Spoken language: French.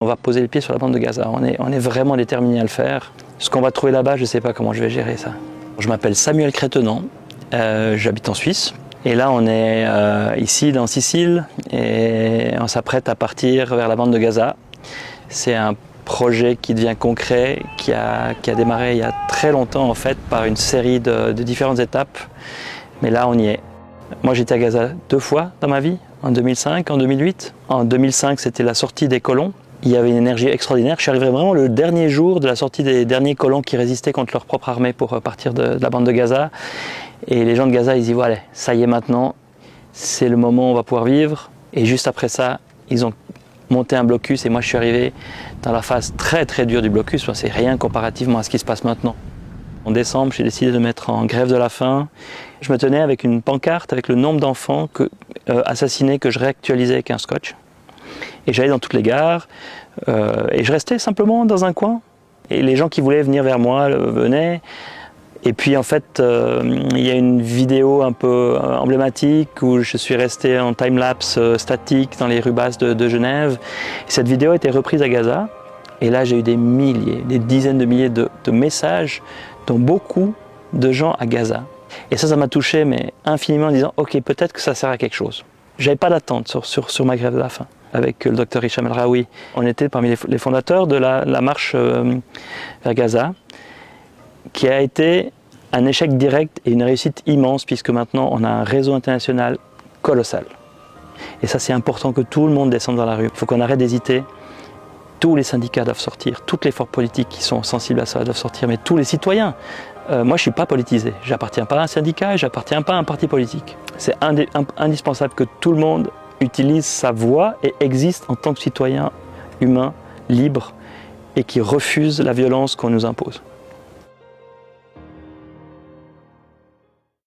va poser les pieds sur la bande de Gaza. On est vraiment déterminé à le faire. Ce qu'on va trouver là-bas, je ne sais pas comment je vais gérer ça. Je m'appelle Samuel Crétenant, j'habite en Suisse. Et là, on est ici dans Sicile et on s'apprête à partir vers la bande de Gaza. C'est un projet qui devient concret, qui a démarré il y a très longtemps en fait par une série de différentes étapes. Mais là, on y est. Moi, j'étais à Gaza 2 fois dans ma vie, en 2005, en 2008. En 2005, c'était la sortie des colons. Il y avait une énergie extraordinaire. Je suis arrivé vraiment le dernier jour de la sortie des derniers colons qui résistaient contre leur propre armée pour partir de la bande de Gaza. Et les gens de Gaza, ils disent voilà, ça y est maintenant, c'est le moment où on va pouvoir vivre. Et juste après ça, ils ont monté un blocus et moi je suis arrivé dans la phase très très dure du blocus. C'est rien comparativement à ce qui se passe maintenant. En décembre, j'ai décidé de mettre en grève de la faim. Je me tenais avec une pancarte avec le nombre d'enfants assassinés que je réactualisais avec un scotch. Et j'allais dans toutes les gares et je restais simplement dans un coin. Et les gens qui voulaient venir vers moi venaient. Et puis en fait, il y a une vidéo un peu emblématique où je suis resté en time-lapse statique dans les rues basses de Genève. Et cette vidéo a été reprise à Gaza. Et là, j'ai eu des milliers, des dizaines de milliers de messages, dont beaucoup de gens à Gaza. Et ça m'a touché, mais infiniment, en disant « Ok, peut-être que ça sert à quelque chose ». J'avais pas d'attente sur ma grève de la faim. Avec le docteur Hicham El-Raoui, on était parmi les fondateurs de la marche vers Gaza, qui a été un échec direct et une réussite immense, puisque maintenant on a un réseau international colossal. Et ça, c'est important que tout le monde descende dans la rue. Il faut qu'on arrête d'hésiter. Tous les syndicats doivent sortir, toutes les forces politiques qui sont sensibles à ça doivent sortir, mais tous les citoyens. Moi, je ne suis pas politisé. Je n'appartiens pas à un syndicat et je n'appartiens pas à un parti politique. C'est indispensable que tout le monde utilise sa voix et existe en tant que citoyen humain, libre, et qui refuse la violence qu'on nous impose.